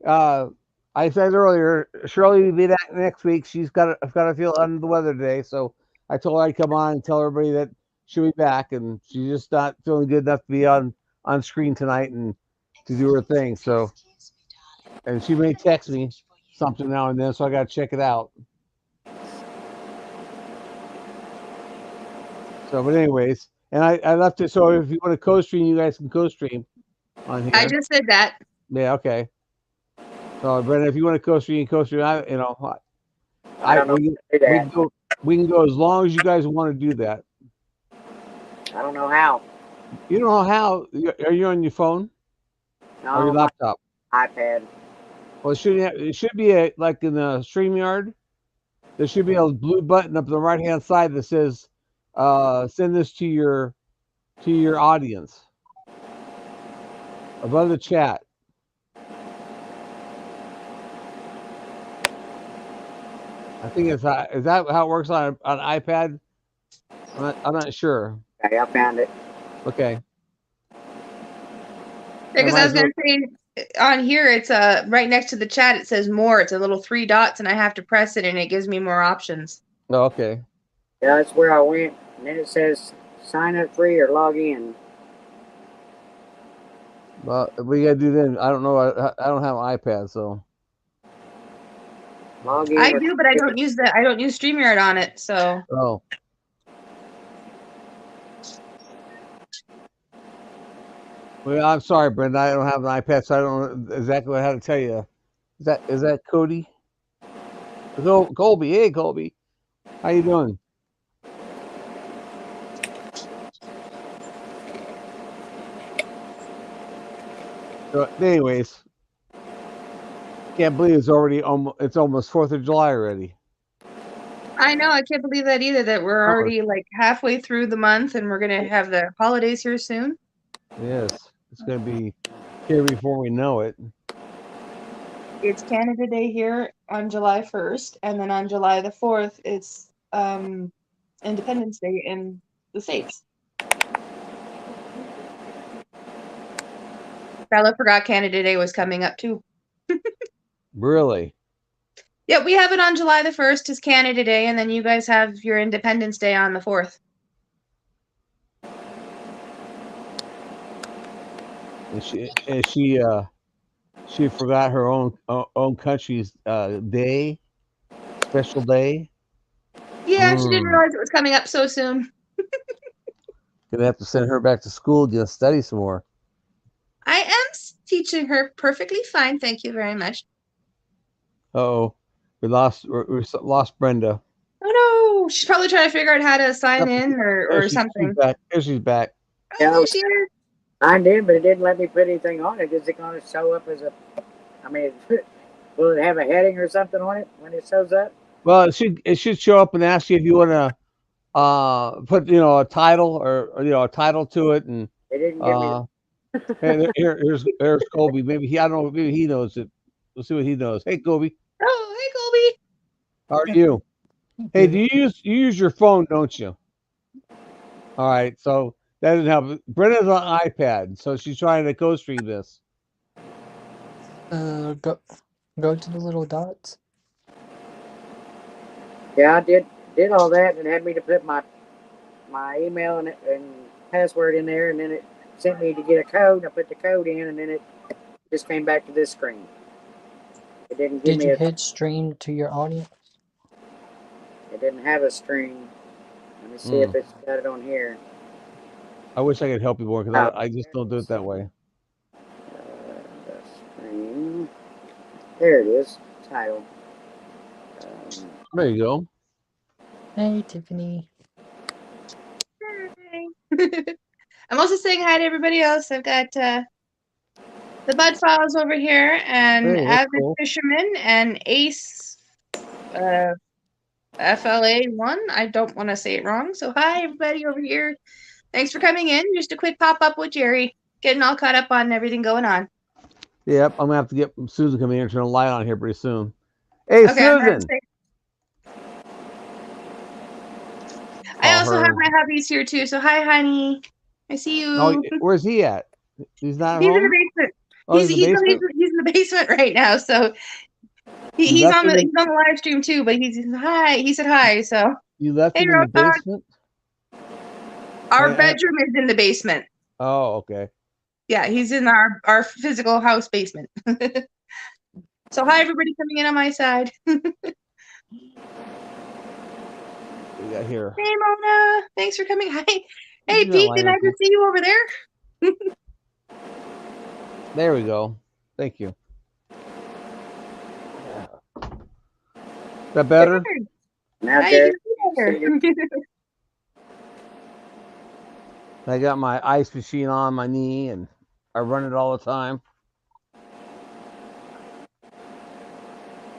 uh, I said earlier, Shirley will be back next week. I've got to feel under the weather today, so I told her I'd come on and tell everybody that she'll be back, and she's just not feeling good enough to be on screen tonight and to do her thing. So, and she may text me something now and then, so I got to check it out. So, but anyways, and I left it so if you want to co-stream, you guys can co-stream on I here. just said that. Yeah, okay. So, Brenda, if you want to co-stream, co-stream. I I don't know we how to do we that. can go we can go as long as you guys want to do that. I don't know how. You know how? Are you on your phone or your No, my laptop? iPad. Well, it should be like in the StreamYard. There should be a blue button up on the right hand side that says "Send this to your audience" above the chat. I think is that how it works on iPad? I'm not sure. Okay, I found it. Okay, I Because I might was as well. gonna say on here it's right next to the chat it says more. It's a little three dots and I have to press it and it gives me more options. Oh, okay. Yeah, that's where I went. And then it says sign up free or log in. Well, we gotta do then. I don't know. I don't have an iPad, so Log in I or do, but I don't use StreamYard on it, so oh. Well, I'm sorry, Brenda. I don't have an iPad, so I don't know exactly how to tell you. Is that Cody? Colby. Hey, Colby. How you doing? So, anyways, can't believe it's almost 4th of July already. I know I can't believe that either. That we're Oh, already like halfway through the month and we're gonna have the holidays here soon. yes, it's gonna be here before we know it. It's Canada Day here on July 1st, and then on July the 4th, it's Independence Day in the States. Bella forgot Canada Day was coming up too. Really? Yeah, we have it on July the 1st is Canada Day, and then you guys have your Independence Day on the 4th. And she forgot her own country's day, special day. Yeah, she didn't Mm. realize it was coming up so soon. Gonna have to send her back to school to study some more. I am teaching her perfectly fine, thank you very much. Oh, we lost Brenda. Oh no, she's probably trying to figure out how to sign Yep, in there or she's something. back. There she's back. Oh, Yeah, there she is. I did, but it didn't let me put anything on it. Is it going to show up as a? I mean, will it have a heading or something on it when it shows up? Well, it should show up and ask you if you want to put a title or a title to it and It didn't give me. uh hey, here's Colby. Maybe I don't know. Maybe he knows it. We'll see what he knows. Hey, Colby, Oh, hey, Colby. how are you? Hey, do Good. you use your phone? Don't you? All right, so that doesn't help. Brenda's on iPad, so she's trying to co-stream this. Go to the little dots. Yeah, I did all that and it had me to put my email and password in there, and then it sent me to get a code. I put the code in, and then it just came back to this screen. It didn't give Did me you a. hit stream to your audience? It didn't have a string. Let me see Hmm. if it's got it on here. I wish I could help you more because Oh, I just don't do it that way. the screen. There it is. Title. There you go. Hey, Tiffany. Hi. I'm also saying hi to everybody else. I've got the Bud Files over here, and Hey, that's Avid cool. Fisherman, and Ace uh, FLA1. I don't want to say it wrong. So, hi, everybody over here. Thanks for coming in. Just a quick pop up with Jerry, getting all caught up on everything going on. Yep, I'm gonna have to get Susan coming here and turn a light on here pretty soon. Hey, Okay, I'm going to Susan. say. I Call also have her. my hubbies here too. So, hi, honey. I see Oh, you. where's he at? He's not at He's in the home. basement. Oh, he's in the he's basement? he's in the basement right now. So You left him he's on the live stream too. But he's hi. He said hi. So You left hey, him in the Roadhog. basement? Our bedroom is in the basement. Oh, okay. Yeah, he's in our physical house basement. So hi, everybody coming in on my side. We got here. Hey, Mona. Thanks for coming. Hi. Hey, You know Pete. I Did I am, just see you over there? There we go. Thank you. Is that better? Good. Now, How you Jerry, doing there? I got my ice machine on my knee and I run it all the time.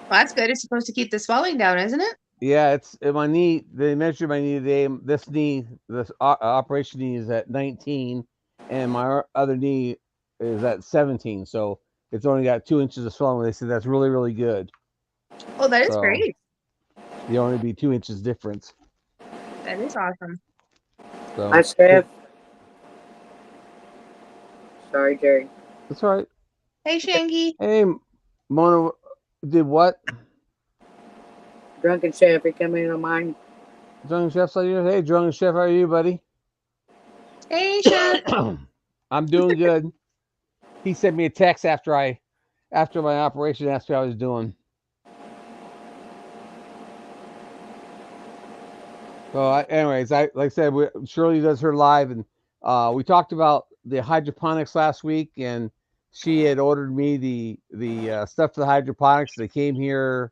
Well, that's good. It's supposed to keep the swelling down, isn't it? Yeah, it's my knee. They measured my knee today. This knee, this operation knee is at 19, and my other knee is at 17. So it's only got 2 inches of swelling. They said that's really, really good. Oh, that is So, great. You only be 2 inches difference. That is awesome. So hi, Steph. Sorry, Jerry. that's all right. Hey, Shangy. Hey, Mona, did what? Drunken Chef, he come in on mine. Drunken Chef, hey, Drunken Chef, how are you, buddy? Hey, Chef. I'm doing good. He sent me a text after my operation, asked me how I was doing. So, anyways, like I said, Shirley does her live, and we talked about the hydroponics last week, and she had ordered me the stuff for the hydroponics. They came here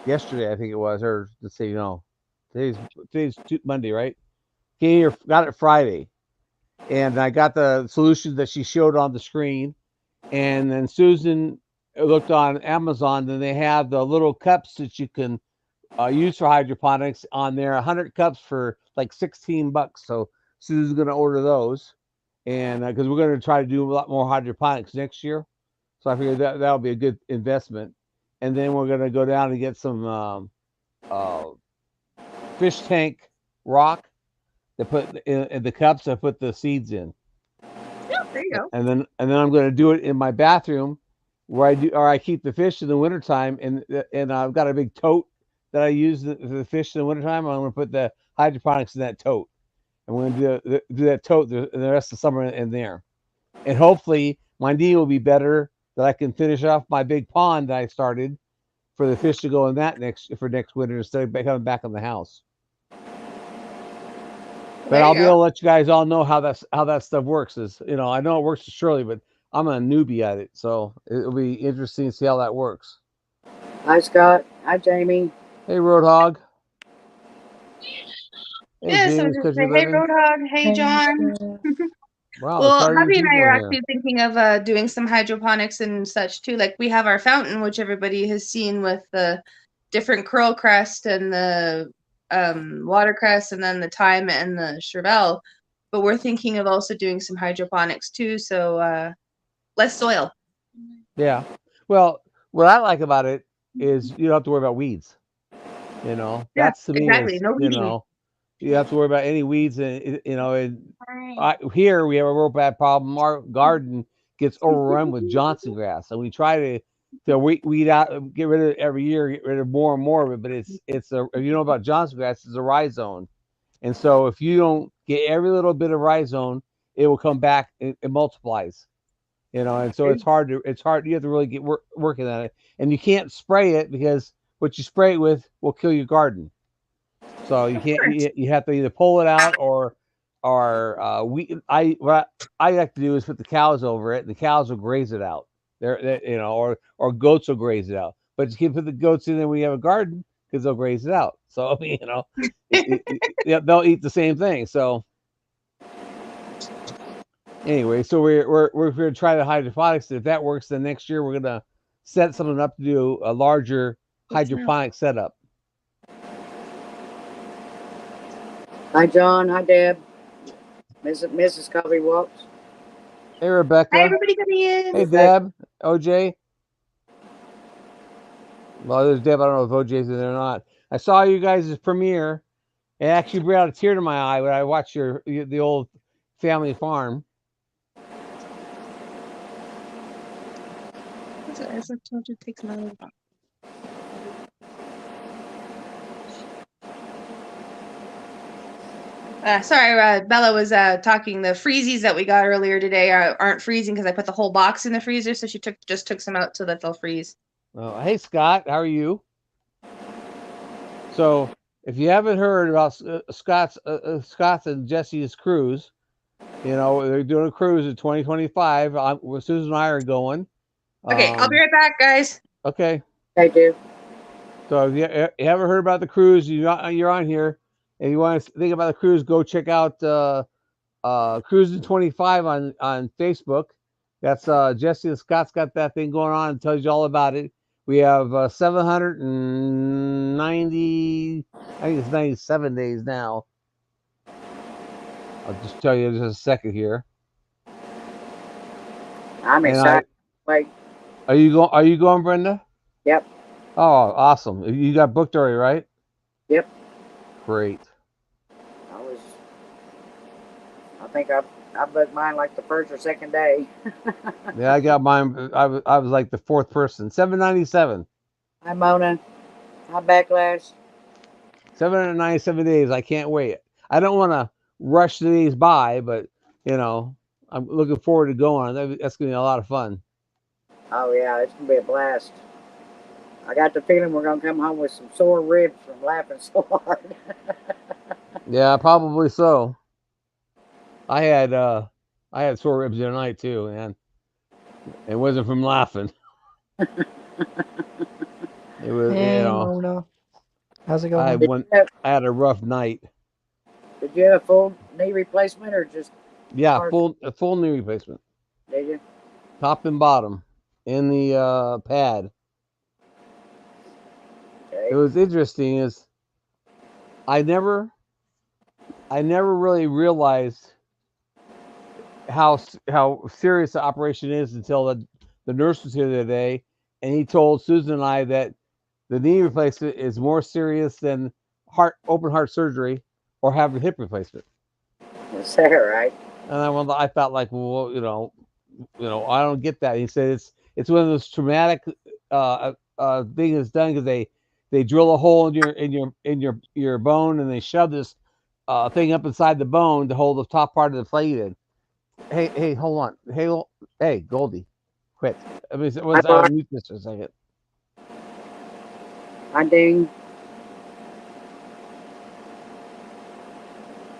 yesterday, I think it was, or let's see, today's Monday, right? Came here, got it Friday, and I got the solutions that she showed on the screen, and then Susan looked on Amazon, and they have the little cups that you can use for hydroponics on there. 100 cups for like $16. So Susan's going to order those, and because we're going to try to do a lot more hydroponics next year, so I figured that'll be a good investment. And then we're going to go down and get some fish tank rock to put in the cups. I put the seeds in. Yeah, there you go. And then I'm going to do it in my bathroom where I keep the fish in the wintertime, and I've got a big tote that I use for the fish in the wintertime. I'm going to put the hydroponics in that tote, and we're going to do that tote the rest of the summer in there. And hopefully my knee will be better, that I can finish off my big pond that I started for the fish to go in that next winter instead of coming back in the house. But I'll be able to let you guys all know how that stuff works. I know it works for Shirley, but I'm a newbie at it, so it'll be interesting to see how that works. Hi, Scott. Hi, Jamie. Hey, Roadhog. Hey, yes, James, I was just saying, hey, Roadhog. Hey, John. Wow, well, Hubby and I are actually thinking of doing some hydroponics and such too. Like we have our fountain, which everybody has seen with the different curl crest and the watercress, and then the thyme and the chervil. But we're thinking of also doing some hydroponics too, so less soil. Yeah. Well, what I like about it is you don't have to worry about weeds. That's to me exactly. is, No weeding. you have to worry about any weeds, and here we have a real bad problem. Our garden gets overrun with Johnson grass, and we try to weed out, get rid of it every year, get rid of more and more of it. But if you know about Johnson grass, it's a rhizome, and so if you don't get every little bit of rhizome, it will come back and it multiplies. And so it's hard. You have to really get working on it, and you can't spray it because what you spray it with will kill your garden. So you can't. You have to either pull it out or what I like to do is put the cows over it, and the cows will graze it out. Or goats will graze it out. But you can't put the goats in there when you have a garden because they'll graze it out. So they'll eat the same thing. So anyway, so we're going to try the hydroponics. If that works, then next year we're going to set something up to do a larger hydroponic setup. Hi, John. Hi, Deb. Mrs. Coffee Walks. Hey, Rebecca. Hi, everybody coming in. Hey, Deb. OJ. Well, there's Deb. I don't know if OJ's in there or not. I saw you guys' premiere. It actually brought a tear to my eye when I watched the old family farm. As I told you, take some out of the box. Sorry, Bella was talking. The freezies that we got earlier today aren't freezing because I put the whole box in the freezer, so she just took some out so that they'll freeze. Oh, hey Scott, how are you? So, if you haven't heard about Scott's and Jesse's cruise, they're doing a cruise in 2025. Susan and I are going. Okay, I'll be right back, guys. Okay. Thank you. So if you haven't heard about the cruise, you're on here, and you want to think about the cruise, go check out Cruising 25 on Facebook. That's Jesse and Scott's got that thing going on and tells you all about it. We have 790, I think it's 97 days now. I'll just tell you in just a second here. I'm excited. Wait. Are you going, Brenda? Yep. Oh, awesome. You got booked already, right? Yep. Great. I think I booked mine like the first or second day. Yeah, I got mine. I was like the fourth person. 797. Hi, Mona. Hi, Backlash. 797 days. I can't wait. I don't want to rush the days by, but I'm looking forward to going. That's gonna be a lot of fun. Oh yeah, it's gonna be a blast. I got the feeling we're gonna come home with some sore ribs from laughing so hard. Yeah, probably so. I had sore ribs the other night too, man. It wasn't from laughing. It was, Hey, Mona. How's it going? I had a rough night. Did you have a full knee replacement or just? Yeah, a full knee replacement. Did you? Top and bottom in the pad. Okay. It was interesting is I never really realized how serious the operation is until the nurse was here the other day, and he told Susan and I that the knee replacement is more serious than open heart surgery or having a hip replacement. Is that right? And I felt like, well, I don't get that. He said it's one of those traumatic things that's done because they drill a hole in your bone and they shove this thing up inside the bone to hold the top part of the plate in. Hey, hold on. Hey, Goldie, quit. I mean, I'll mute this for a second. Hi, Ding.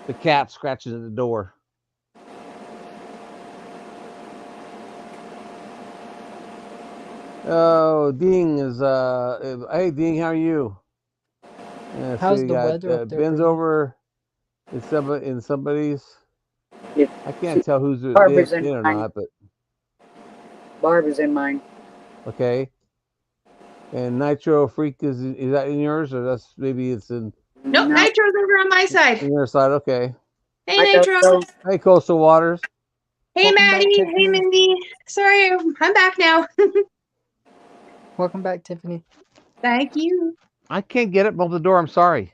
The cat scratches at the door. Oh, Ding is hey Ding, how are you? How's the weather up there? Ben's over in somebody's. Yeah. I can't tell who's in or not, but Barb is in mine. Okay. And Nitro Freak is that in yours, or that's maybe it's in? Nope, Nitro's over on my side. On your side, okay. Hey, Nitro. Hey, Coastal Waters. Hey, Maddie. Hey, Mindy. Sorry, I'm back now. Welcome back, Tiffany. Thank you. I can't get up and open the door. I'm sorry.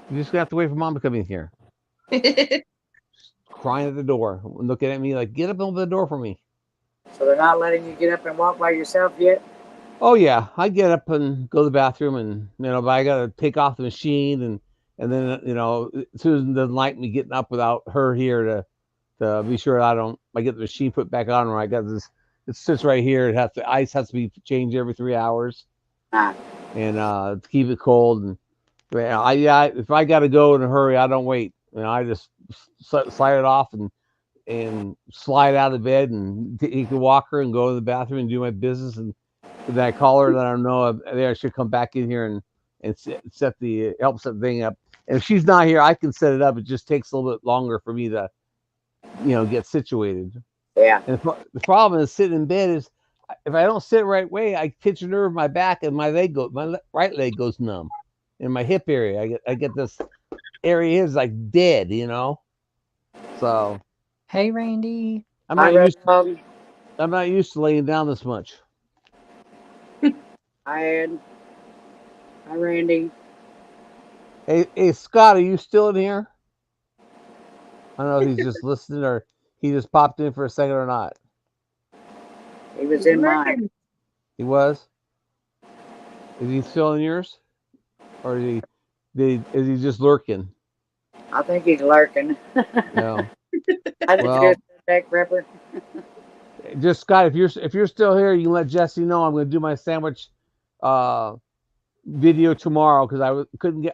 You're just gonna have to wait for Mom to come in here. Crying at the door, looking at me like, "Get up and open the door for me." So they're not letting you get up and walk by yourself yet? Oh yeah, I get up and go to the bathroom, and but I gotta take off the machine, and then Susan doesn't like me getting up without her here to be sure I get the machine put back on. Where I got this, it sits right here. Ice has to be changed every 3 hours, and to keep it cold. And if I gotta go in a hurry, I don't wait. I just slide it off and slide out of bed and take the walker and go to the bathroom and do my business. And then I call her, let her know I should come back in here and help set the thing up. And if she's not here, I can set it up. It just takes a little bit longer for me to, get situated. Yeah. And the problem is sitting in bed is if I don't sit right way, I pinch a nerve in my back and my right leg goes numb. In my hip area, I get this area is like dead, So. Hey, Randy. I'm not used to laying down this much. Hi, Randy. Hey, Scott, are you still in here? I don't know if he's just listening or he just popped in for a second or not. He was in mine. He was. Is he still in yours, or is he just lurking? I think he's lurking. No. I did Well, that Ripper. just Scott, if you're still here, you can let Jesse know I'm going to do my sandwich video tomorrow because I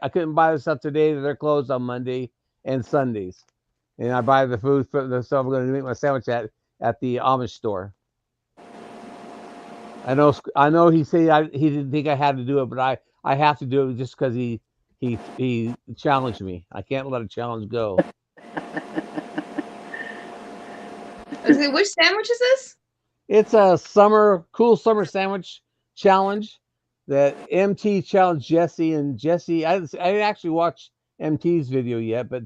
couldn't buy the stuff today. They're closed on Monday and Sundays, and I buy the food for the stuff I'm going to make my sandwich at the Amish store. I know he said he didn't think I had to do it, but I have to do it just because he challenged me. I can't let a challenge go. Which sandwich is this? It's a cool summer sandwich challenge that MT challenged Jesse, and Jesse, I didn't actually watch MT's video yet, but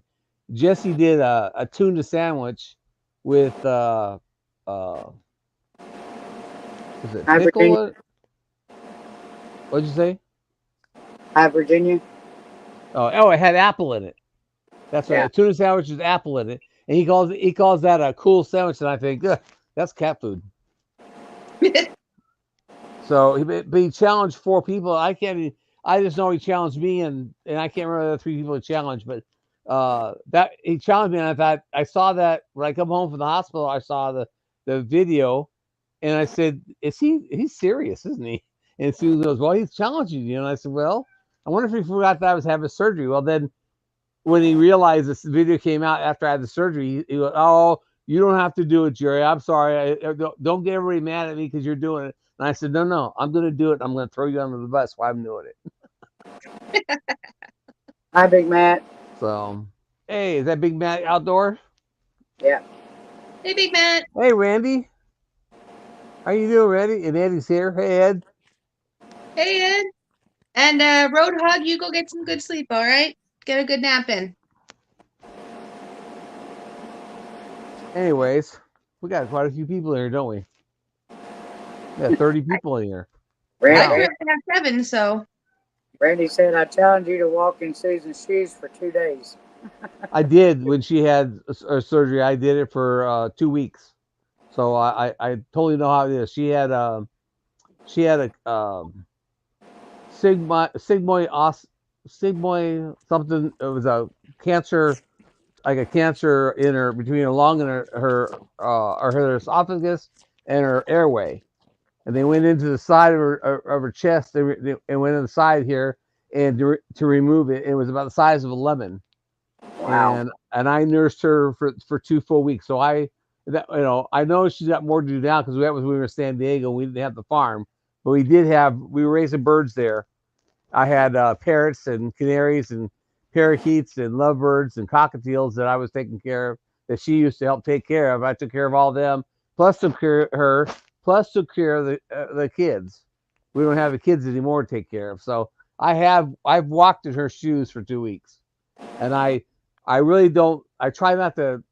Jesse did a tuna sandwich with was it Hi, pickle? Virginia. What'd you say? Hi, Virginia. Oh, it had apple in it. That's right. Yeah. A tuna sandwich with apple in it, and he calls that a cool sandwich, and I think that's cat food. So he challenged 4 people. I just know he challenged me, and I can't remember the 3 people he challenged, but that he challenged me, and I thought I saw that when I come home from the hospital. I saw the video, and I said, he's serious, isn't he? And Sue goes, well, he's challenging you. And I said, well, I wonder if he forgot that I was having surgery. Well, then when he realized this video came out after I had the surgery, he goes, oh, you don't have to do it, Jerry. I'm sorry. Don't get everybody mad at me because you're doing it. And I said, no, I'm going to do it. I'm going to throw you under the bus while I'm doing it. Hi, Big Matt. So, hey, is that Big Matt outdoors? Yeah. Hey, Big Matt. Hey, Randy. How you doing, Randy? And Eddie's here. Hey, Ed. Hey, Ed. And Roadhog, you go get some good sleep, all right? Get a good nap in. Anyways, we got quite a few people here, don't we? We got 30 people in here. Randy, I currently have 7, so. Randy said, I challenge you to walk in Susan's shoes for 2 days. I did when she had surgery. I did it for 2 weeks. So I totally know how it is. She had a sigmoid something. It was a cancer, like a cancer in her, between her lung and her esophagus and her airway, and they went into the side of her chest. They went in the side here and to remove it. It was about the size of a lemon. Wow. And I nursed her for 2 full weeks. So I know she's got more to do now because that was when we were in San Diego. We didn't have the farm, but we were raising birds there. I had parrots and canaries and parakeets and lovebirds and cockatiels that I was taking care of, that she used to help take care of. I took care of all of them, plus took care of her, plus took care of the kids. We don't have the kids anymore to take care of. So I've walked in her shoes for 2 weeks, and I really don't. I try not to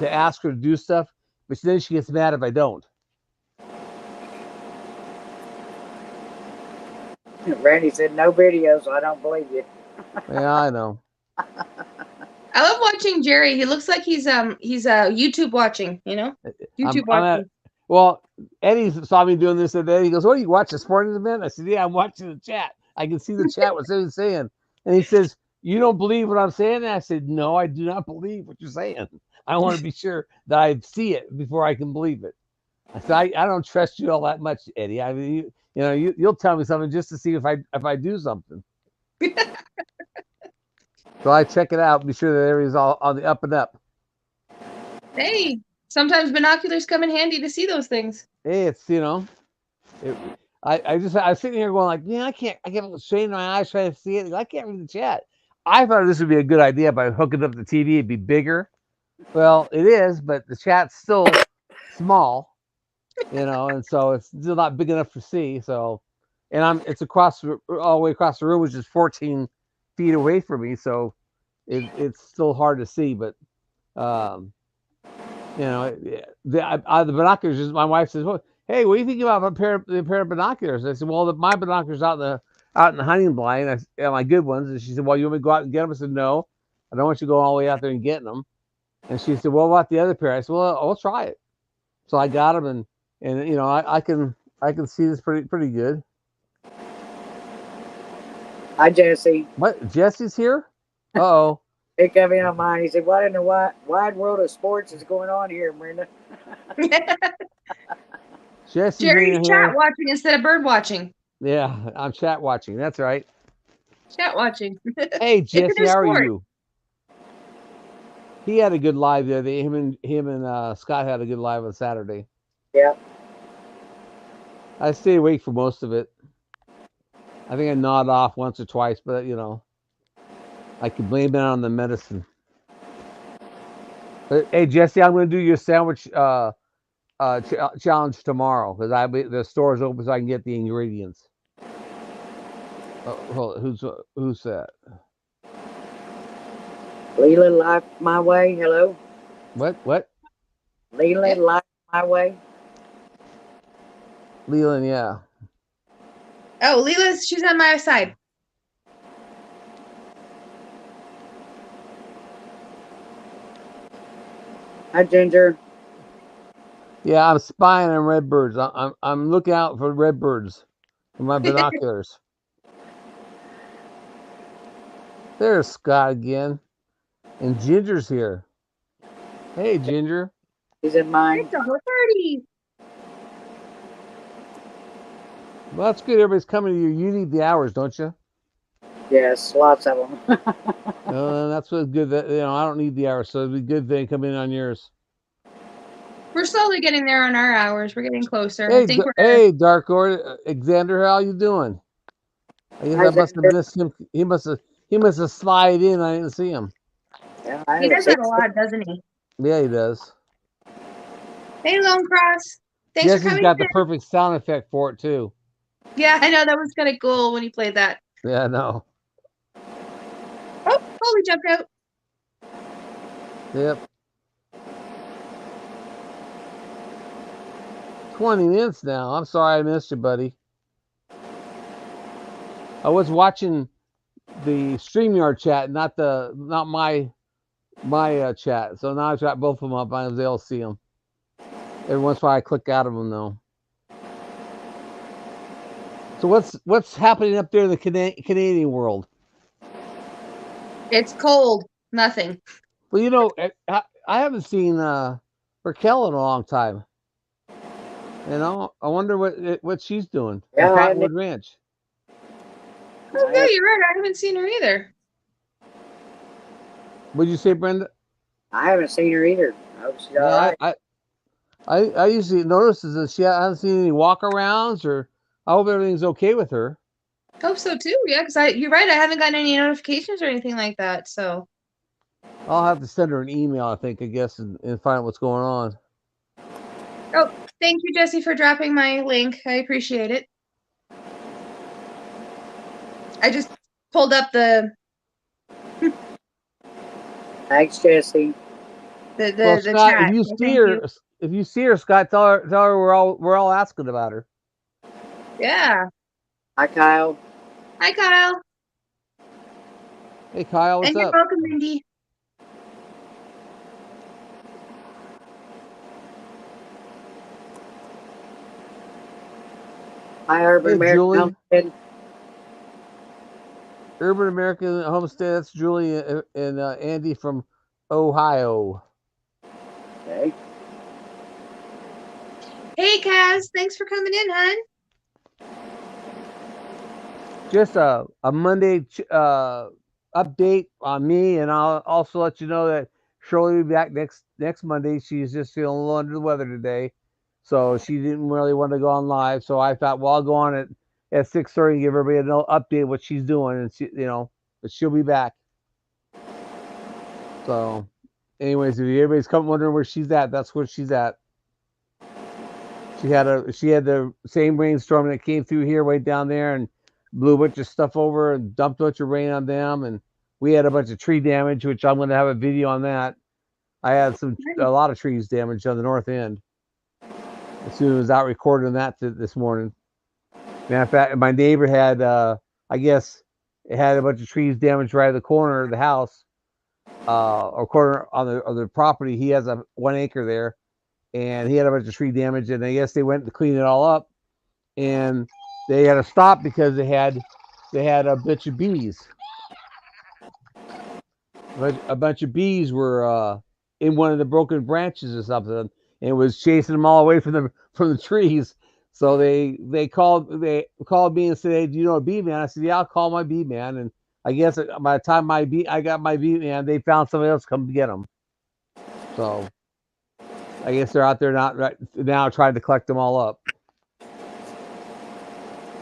ask her to do stuff, but then she gets mad if I don't. Randy said no video, so I don't believe you. Yeah, I know. I love watching Jerry. He looks like he's YouTube watching, you know? YouTube watching. Well, Eddie saw me doing this today. He goes, what, are you watching, a sporting event? I said, yeah, I'm watching the chat. I can see the chat, what he's saying. And he says, you don't believe what I'm saying? And I said, no, I do not believe what you're saying. I want to be sure that I see it before I can believe it. I said, I don't trust you all that much, Eddie. I mean, you'll tell me something just to see if I do something. So I check it out, be sure that everything's all on the up and up. Hey, sometimes binoculars come in handy to see those things. Hey, it's I was sitting here going like, yeah, I can't strain my eyes trying to see it. I can't read the chat. I thought this would be a good idea by hooking up the TV. It'd be bigger. Well, it is, but the chat's still small, and so it's still not big enough to see. So, and it's all the way across the room, which is 14 feet away from me. So it's still hard to see, but the binoculars. My wife says, well, hey, what do you think about a pair of binoculars? I said, well, my binoculars out in the hunting blind, my good ones. And she said, well, you want me to go out and get them? I said, no, I don't want you to go all the way out there and getting them. And she said, well, what about the other pair? I said, well, I'll try it. So I got them, and I can I can see this pretty good. Hi, Jesse. What? Jesse's here? Uh-oh. He come in on mine. He said, "What in the wide world of sports is going on here, Brenda?" Jesse's Jerry's in chat here. watching instead of bird watching. Yeah, I'm chat watching. That's right. Chat watching. Hey, Jesse, how are sport. you? He had a good live there. Him and Scott had a good live on Saturday. Yeah. I stayed awake for most of it. I think I gnawed off once or twice, but you know, I could blame it on the medicine. But, hey, Jesse, I'm going to do your sandwich challenge tomorrow because the store's open so I can get the ingredients. Hold on. Who's that? Leland Life My Way. Hello. What? Leland Life My Way. Leland, yeah. Oh, Leela's, she's on my side. Hi, Ginger. Yeah, I'm spying on redbirds. I'm looking out for redbirds with my binoculars. There's Scott again, and Ginger's here. Hey, Ginger. He's in mine. It's a whole party. Well, that's good. Everybody's coming to you. You need the hours, don't you? Yes, lots of them. That's what's good. That I don't need the hours, so it'd be good they come in on yours. We're slowly getting there on our hours. We're getting closer. Hey, I think hey, Dark Lord, Xander, how you doing? I guess I must have missed him. He must have slid in. I didn't see him. Yeah, he does that a lot, doesn't he? Yeah, he does. Hey, Lone Cross. Thanks for coming. Jesse's got the perfect sound effect for it too. Yeah, I know that was kind of cool when he played that. Yeah, I know. Oh, we jumped out. Yep. 20 minutes now. I'm sorry I missed you, buddy. I was watching the StreamYard chat, not my chat. So now I've got both of them up. I was able to see them. Every once in a while I click out of them though. So what's happening up there in the Canadian world? It's cold. Nothing. Well, I haven't seen Raquel in a long time. I wonder what she's doing. Yeah, Cottonwood Ranch. Oh yeah, you're right. I haven't seen her either. What'd you say, Brenda? I haven't seen her either. I hope she's all right. I usually notice that I haven't seen any walk-arounds, or I hope everything's okay with her. Hope so too. Yeah, because you're right. I haven't gotten any notifications or anything like that. So I'll have to send her an email, I guess, and find out what's going on. Oh, thank you, Jesse, for dropping my link. I appreciate it. I just pulled up the. Thanks, Jesse. The Scott, chat. If you see her, Scott, tell her we're all asking about her. Yeah. Hi, Kyle. Hi, Kyle. Hey, Kyle, what's up? And you're welcome, Mindy. Hi, Urban American Homestead. Urban American Homestead. That's Julie and Andy from Ohio. Okay. Hey, Kaz. Thanks for coming in, hon. Just a Monday update on me, and I'll also let you know that Shirley will be back next Monday. She's just feeling a little under the weather today, so she didn't really want to go on live. So I thought, well, I'll go on at 6:30 and give everybody an update what she's doing, and but she'll be back. So, anyways, if everybody's wondering where she's at, that's where she's at. She had the same rainstorm that came through here right down there and blew a bunch of stuff over and dumped a bunch of rain on them, and we had a bunch of tree damage, which I'm going to have a video on that. I had a lot of trees damaged on the north end. As soon as I was out recording that this morning. Matter of fact, my neighbor had, I guess, it had a bunch of trees damaged right at the corner of the house, or corner on the property. He has 1 acre there, and he had a bunch of tree damage, and I guess they went to clean it all up. and they had to stop because they had a bunch of bees. A bunch of bees were in one of the broken branches or something, and it was chasing them all away from the trees. So they called me and said, "Hey, do you know a bee man?" I said, "Yeah, I'll call my bee man." And I guess by the time I got my bee man, they found somebody else to come get them. So I guess they're out there now trying to collect them all up.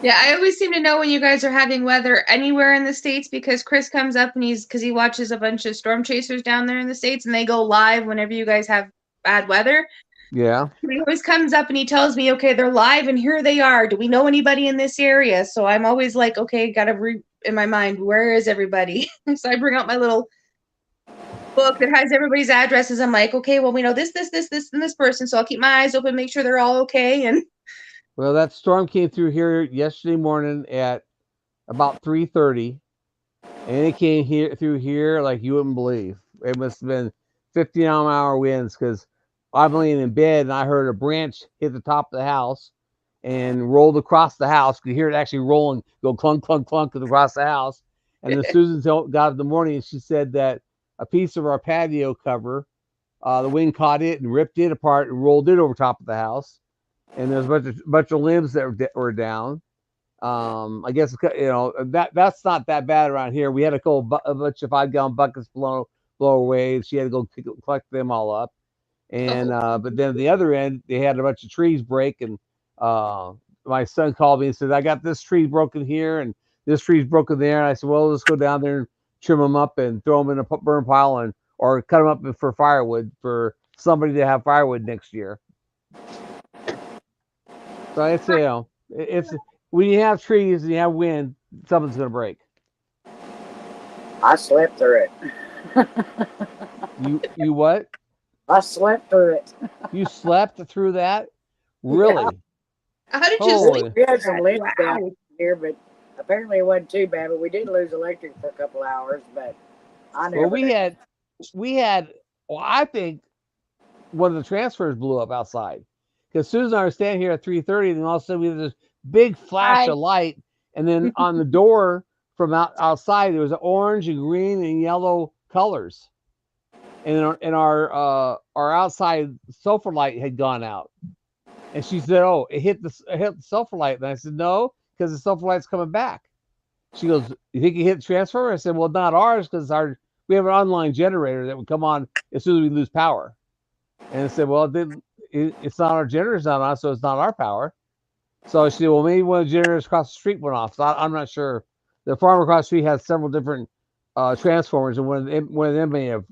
Yeah, I always seem to know when you guys are having weather anywhere in the States because Chris comes up and because he watches a bunch of storm chasers down there in the States and they go live whenever you guys have bad weather. Yeah. He always comes up and he tells me, okay, they're live and here they are. Do we know anybody in this area? So I'm always like, okay, got to in my mind, where is everybody? So I bring out my little book that has everybody's addresses. I'm like, okay, well, we know this, and this person. So I'll keep my eyes open, make sure they're all okay. And well, that storm came through here yesterday morning at about 3:30, and it came through here like you wouldn't believe. It must have been 50-mile-an-hour winds because I'm laying in bed and I heard a branch hit the top of the house and rolled across the house. You could hear it actually rolling, go clunk, clunk, clunk across the house. And then Susan got up in the morning and she said that a piece of our patio cover, the wind caught it and ripped it apart and rolled it over top of the house. And there's a bunch of limbs that were down. I guess that's not that bad around here. We had a bunch of 5-gallon buckets blow away. She had to go collect them all up. And but then at the other end, they had a bunch of trees break, and my son called me and said, "I got this tree broken here, and this tree's broken there." And I said, "Well, let's go down there and trim them up and throw them in a burn pile, or cut them up for firewood for somebody to have firewood next year." So I say, it's when you have trees and you have wind, something's gonna break. I slept through it. You what? I slept through it. You slept through that? Really? Yeah. How did you sleep? We had some limbs Wow. down here, but apparently it wasn't too bad. But we did lose electric for a couple hours. But I never. Well, we had. Well, I think one of the transfers blew up outside because Susan and I were standing here at 3:30, and all of a sudden we had this big flash of light, and then on the door from outside there was orange and green and yellow colors, and our outside sulfur light had gone out. And she said, "Oh, it hit the sulfur light." And I said, "No, because the sulfur light's coming back." She goes, "You think it hit the transformer?" I said, "Well, not ours, because we have an online generator that would come on as soon as we lose power." And I said, "Well, it's not our generator's not on, so it's not our power." So she said, "Well, maybe one of the generators across the street went off." So I'm not sure. The farmer across the street has several different transformers, and one of them may have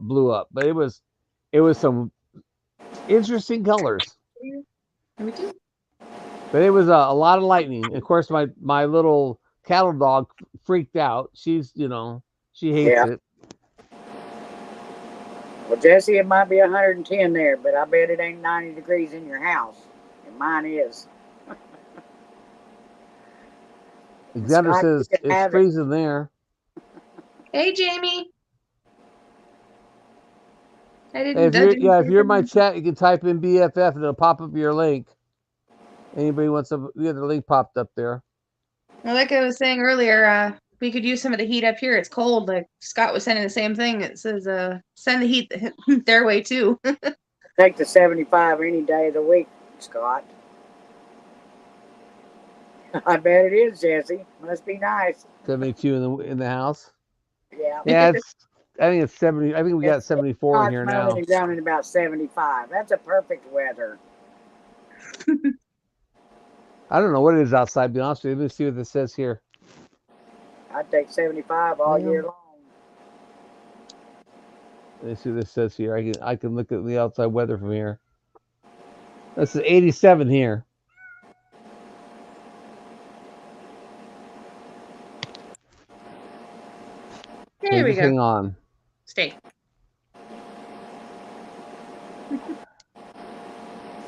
blew up. But it was some interesting colors. But it was a lot of lightning. And of course, my little cattle dog freaked out. She's, she hates it. Well, Jesse, it might be 110 there, but I bet it ain't 90 degrees in your house. And mine is. Xander says it's freezing there. Hey, Jamie. If you're in my chat, you can type in BFF and it'll pop up your link. Anybody wants the other link popped up there? Well, like I was saying earlier, we could use some of the heat up here. It's cold. Like Scott was sending the same thing. It says send the heat their way too. Take the 75 any day of the week, Scott. I bet it is, Jesse. Must be nice. 72 in the house. Yeah. Yeah, I think it's 70. I think we got 74 in here now. It's down in about 75. That's a perfect weather. I don't know what it is outside, to be honest with you. Let me see what this says here. I'd take 75 all year long. Let me see what this says here. I can look at the outside weather from here. This is 87 here. There we go. Hang on. Stay.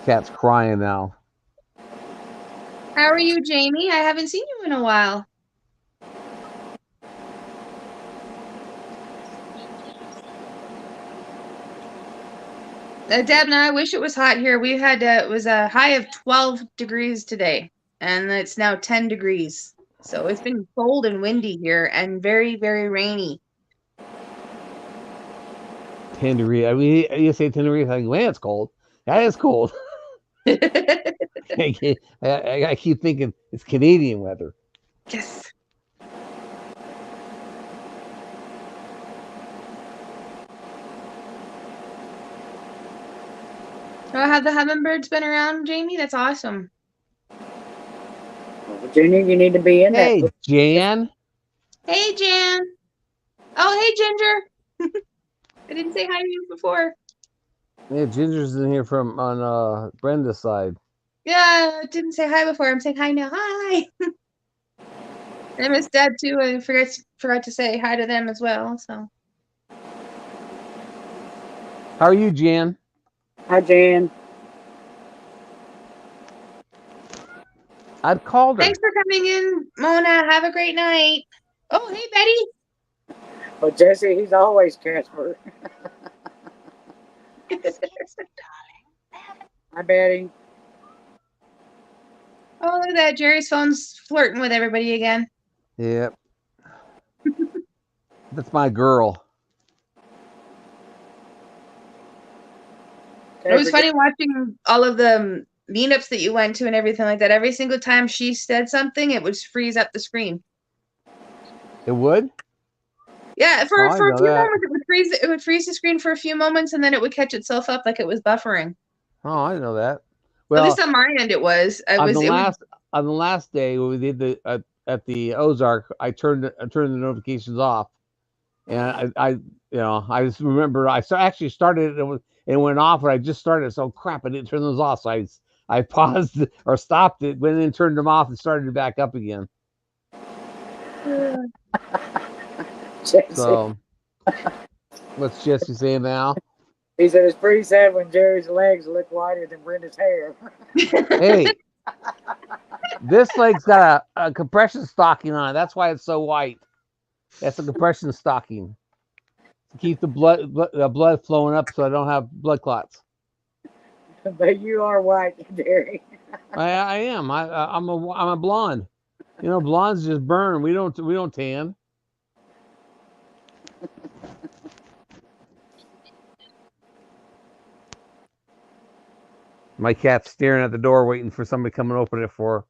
Cat's crying now. How are you, Jamie? I haven't seen you in a while. Deb and I wish it was hot here. We had it was a high of 12 degrees today. and it's now 10 degrees. So it's been cold and windy here and very, very rainy. 10 degrees. I mean, you say 10 degrees, I think, man, it's cold. That is cold. I keep thinking it's Canadian weather. Yes. Oh, have the hummingbirds been around, Jamie? That's awesome. Well, Virginia, you need to be in Hey, that. Jan. Hey, Jan. Oh, hey, Ginger. I didn't say hi to you before. Yeah, Ginger's in here from on Brenda's side. Yeah, I didn't say hi before. I'm saying hi now. Hi. I miss Dad too. I forgot to say hi to them as well. So. How are you, Jan? Hi, Jan. I've called her. Thanks for coming in, Mona. Have a great night. Oh, hey, Betty. Well, Jesse, he's always Casper. Hi, Betty. Oh, look at that. Jerry's phone's flirting with everybody again. Yep. That's my girl. It was funny watching all of the meetups that you went to and everything like that. Every single time she said something, it would freeze up the screen. It would? Yeah, for a few that. moments it would freeze the screen for a few moments and then it would catch itself up like it was buffering. Oh, I didn't know that. Well, at least on my end it was. On the last day when we did the at the Ozark, I turned the notifications off. And I just remember I actually started it, it went off, and I just started. So crap, I didn't turn those off. So I paused or stopped it, went in and turned them off, and started it back up again. So, what's Jesse saying now? He said it's pretty sad when Jerry's legs look whiter than Brenda's hair. Hey, this leg's got a compression stocking on it. That's why it's so white. That's a compression stocking to keep the blood flowing up, so I don't have blood clots. But you are white, Jerry. I am. I'm a blonde. You know, blondes just burn. We don't tan. My cat's staring at the door, waiting for somebody to come and open it for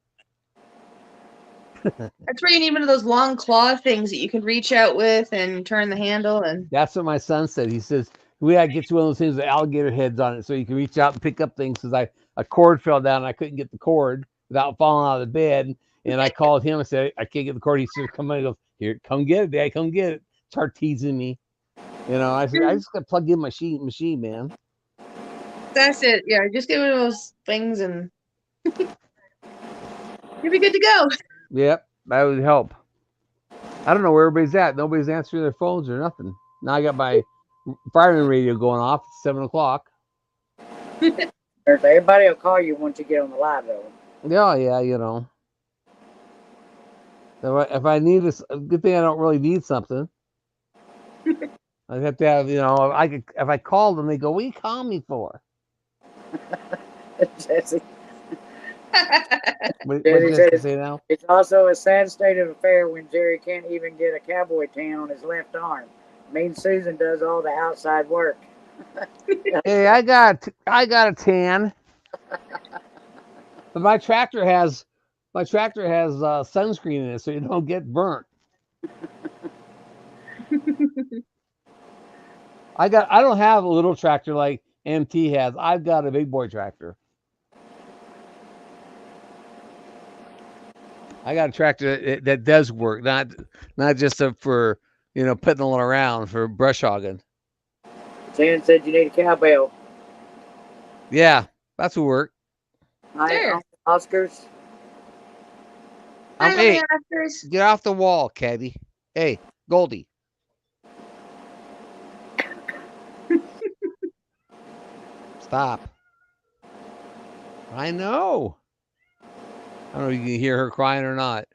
her. That's where you need one of those long claw things that you can reach out with and turn the handle. And that's what my son said. He says we gotta get you one of those things with alligator heads on it, so you can reach out and pick up things. Because a cord fell down, and I couldn't get the cord without falling out of the bed. And I called him and said, I can't get the cord. He said, come on. He goes, here, come get it, Dad. Come get it. Start teasing me. You know, I said, I just got to plug in my machine, man. That's it. Yeah, just get one of those things and you'll be good to go. Yep, that would help. I don't know where everybody's at. Nobody's answering their phones or nothing. Now I got my fireman radio going off at 7 o'clock. Everybody will call you once you get on the live, though. Yeah, you know. If I need this, a good thing I don't really need something. I'd have to have, you know, if I called them, they go, "What are you calling me for?" Jesse. What Jesse say now? It's also a sad state of affair when Jerry can't even get a cowboy tan on his left arm. Mean Susan does all the outside work. Hey, I got a tan. But my tractor has sunscreen in it, so you don't get burnt. I don't have a little tractor like MT has. I've got a big boy tractor. I got a tractor that does work, not just for, you know, putting it around for brush hogging. Jan said you need a cowbell. Yeah, that's what work. Hi, Oscars. Hey, Oscars. Get off the wall, Caddy. Hey, Goldie. Stop. I know. I don't know if you can hear her crying or not.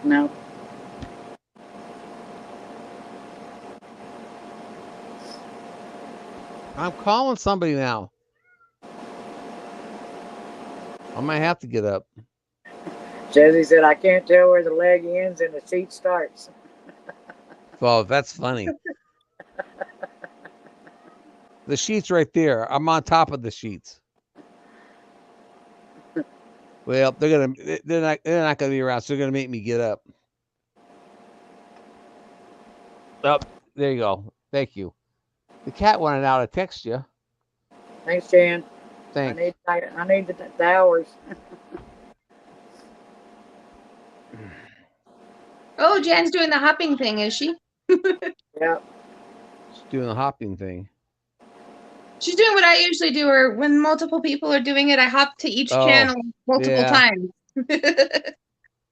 No. I'm calling somebody now. I might have to get up. Jesse said, I can't tell where the leg ends and the sheet starts. Well, that's funny. The sheet's right there. I'm on top of the sheets. Well, they're not gonna be around, so they're gonna make me get up. Oh, there you go. Thank you. The cat wanted out to text you. Thanks, Jan. Thanks. I need the hours. Oh, Jan's doing the hopping thing, is she? Yeah. She's doing the hopping thing. She's doing what I usually do, or when multiple people are doing it, I hop to each channel multiple times.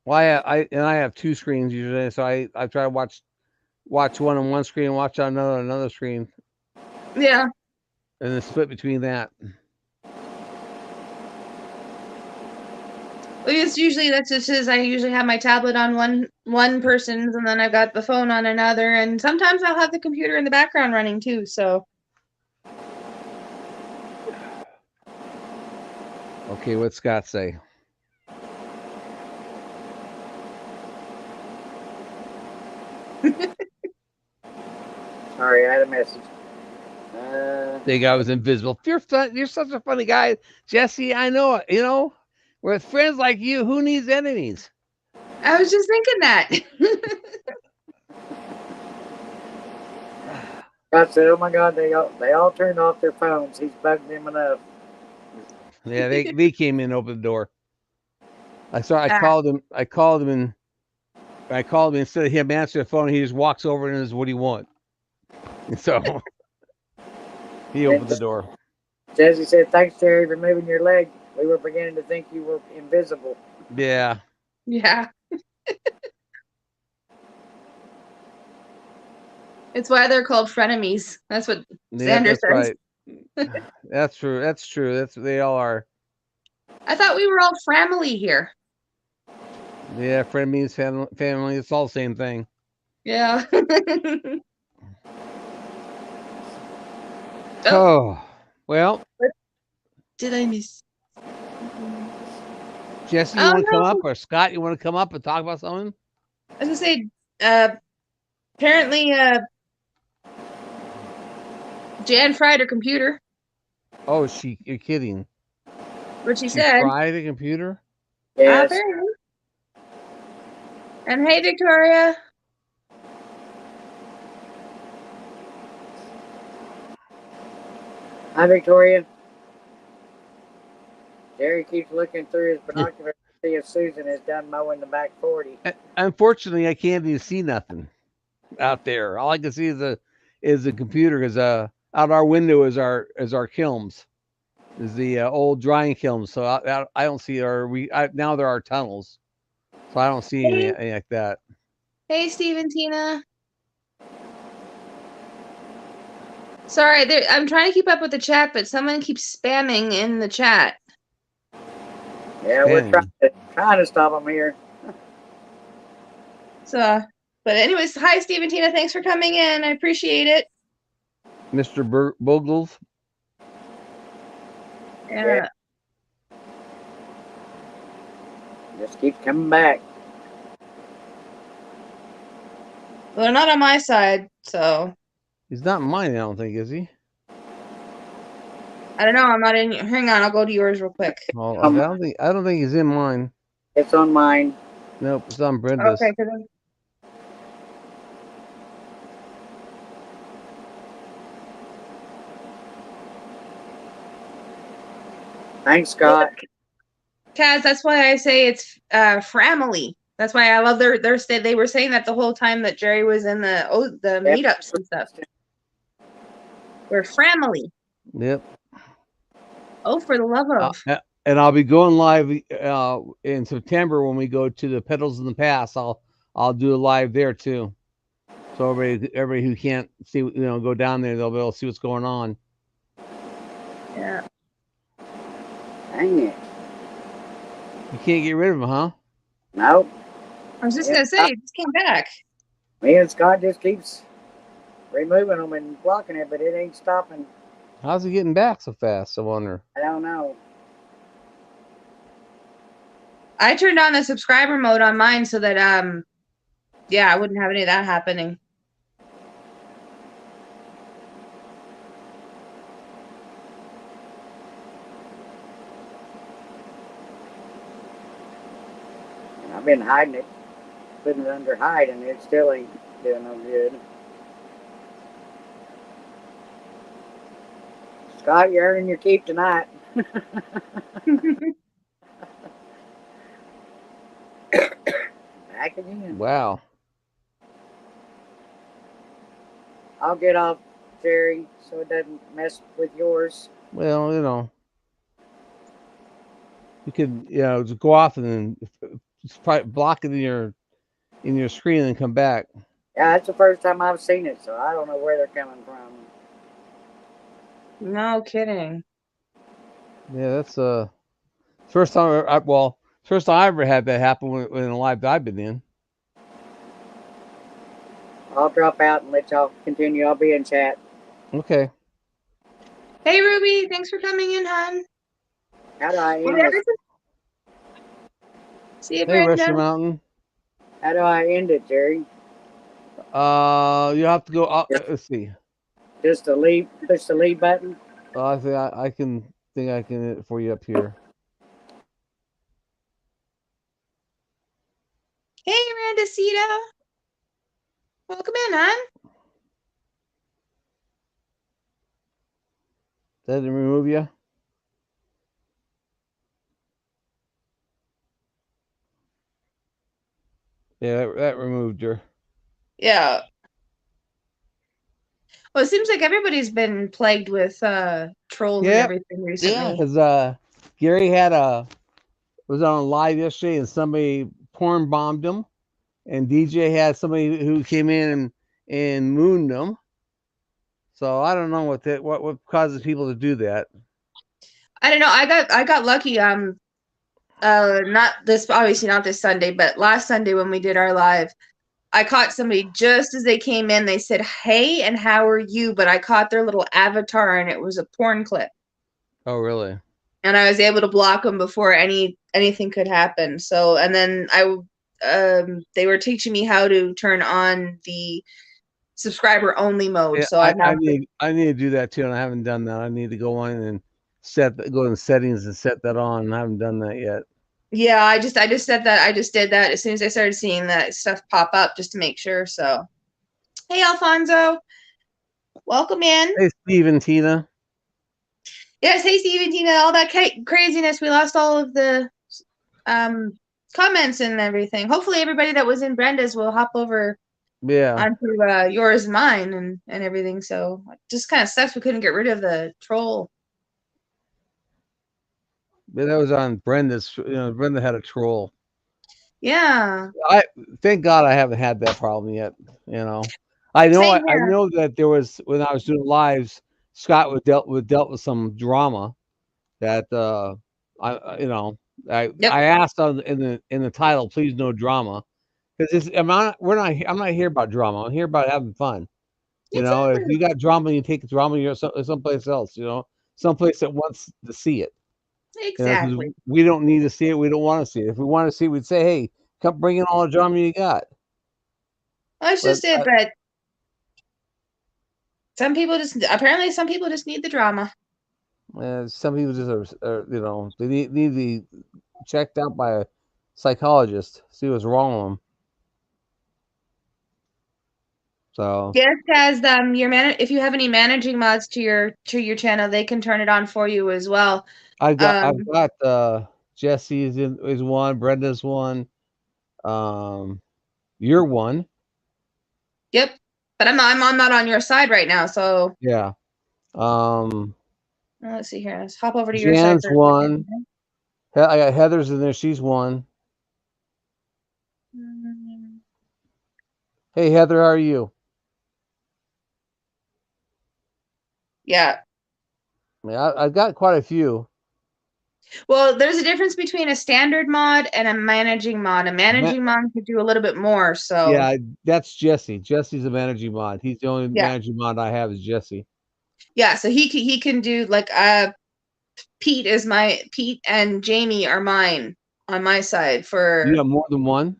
Well, I have two screens usually, so I try to watch one on one screen, watch on another screen. Yeah. And then split between that. It's usually that's just as I usually have my tablet on one person's, and then I've got the phone on another, and sometimes I'll have the computer in the background running too. So. Okay, what's Scott say? Sorry, I had a message. Think I was invisible. You're such a funny guy, Jesse. I know it. You know, with friends like you, who needs enemies? I was just thinking that. God said, "Oh my God, they all turned off their phones. He's bugged them enough." Yeah, they came in and opened the door. I called him. I called him instead of him answering the phone. He just walks over and says, "What do you want?" And so he opened the door. Jesse said, "Thanks, Jerry, for moving your leg. We were beginning to think you were invisible." Yeah. Yeah. It's why they're called frenemies. That's what Xander says. Right. That's true. That's true. They all are. I thought we were all family here. Yeah, frenemies, family. It's all the same thing. Yeah. Oh, well. Did I miss? Jesse, you want to come up, or Scott, you want to come up and talk about something? I was gonna say, apparently, Jan fried her computer. Oh, you're kidding. What she said. Fried the computer? Yes. And hey, Victoria. Hi, Victoria. Jerry keeps looking through his binoculars to see if Susan is done mowing the back 40. Unfortunately, I can't even see nothing out there. All I can see is the computer. Because out our window is our kilns, is the old drying kilns. So I don't see now there are tunnels, so I don't see anything like that. Hey, Steve and Tina. Sorry, I'm trying to keep up with the chat, but someone keeps spamming in the chat. Yeah, we're trying to stop them here. So, but anyways, hi, Steve and Tina. Thanks for coming in. I appreciate it. Mr. Bogles. Yeah. Just keep coming back. Well, they're not on my side, so. He's not mine, I don't think, is he? I don't know. I'm not in. Hang on, I'll go to yours real quick. Well, I don't think he's in mine. It's on mine. Nope, it's on Brenda's. Okay. Thanks, Scott. Kaz, that's why I say it's family. That's why I love their they were saying that the whole time that Jerry was in the meetups and stuff. We're family. Yep. Oh, for the love of. And I'll be going live in September when we go to the Pedals in the Past. I'll do a live there too. So everybody who can't see, go down there, they'll be able to see what's going on. Yeah. Dang it. You can't get rid of them, huh? Nope. I was just gonna say, it just came back. Me and Scott just keeps removing them and blocking it, but it ain't stopping. How's it getting back so fast? I wonder. I don't know. I turned on the subscriber mode on mine so that yeah, I wouldn't have any of that happening. And I've been hiding it, putting it under hide, and it still ain't doing no good. Scott, you're earning your keep tonight. Back again. Wow. I'll get off, Jerry, so it doesn't mess with yours. Well, you could, just go off and then just block it in your screen and come back. Yeah, that's the first time I've seen it, so I don't know where they're coming from. No kidding. Yeah, that's first time I ever had that happen in a live I've been in. I'll drop out and let y'all continue. I'll be in chat. Okay. Hey Ruby, thanks for coming in, hon. How do I end it? See you, Hey, Brenda. Rusher Mountain. How do I end it, Jerry? You have to go up. Let's see. Just the leave, push the leave button. I think I can hit it for you up here. Hey, Randacita. Welcome in, hon. That didn't remove you? Yeah, that removed her. Yeah. Well, it seems like everybody's been plagued with trolls and everything recently. Yeah, because Gary was on live yesterday and somebody porn bombed him, and DJ had somebody who came in and mooned him. So I don't know what causes people to do that. I don't know. I got lucky. Not this, obviously not this Sunday, but last Sunday when we did our live, I caught somebody just as they came in. They said, "Hey, and how are you?" But I caught their little avatar, and it was a porn clip. Oh, really? And I was able to block them before anything could happen. So, and then they were teaching me how to turn on the subscriber only mode. Yeah, so I need to do that too, and I haven't done that. I need to go on and go in settings and set that on. I haven't done that yet. Yeah, I just said that. I just did that as soon as I started seeing that stuff pop up, just to make sure. So, hey, Alfonso, welcome in. Hey, Steve and Tina. Yes, hey, Steve and Tina. All that craziness. We lost all of the comments and everything. Hopefully, everybody that was in Brenda's will hop over. Yeah. Onto yours and mine and everything. So just kind of sucks we couldn't get rid of the troll. But that was on Brenda's. Brenda had a troll. Yeah. Thank God I haven't had that problem yet. I know that there was, when I was doing lives, Scott dealt with some drama that I asked in the title, please no drama, because I'm not here about drama. I'm here about having fun. Exactly. If you got drama, you take drama. You're someplace else. Someplace that wants to see it. Exactly. We don't need to see it. We don't want to see it. If we want to see it, we'd say, "Hey, come bring in all the drama you got." That's just it. But some people just need the drama. Some people just are they need to be checked out by a psychologist, see what's wrong with them. So Yes, has if you have any managing mods to your channel, they can turn it on for you as well. I've got Jesse is one, Brenda's one, you're one. Yep, but I'm not on your side right now, so yeah. Let's see here. Let's hop over to Jan's your side. One. I got Heather's in there. She's one. Hey, Heather, how are you? Yeah. I've got quite a few. Well, there's a difference between a standard mod and a managing mod. A managing mod could do a little bit more. So yeah, that's Jesse. Jesse's a managing mod. He's the only managing mod I have is Jesse. Yeah, so he can do like Pete and Jamie are mine. on my side for. You got more than one?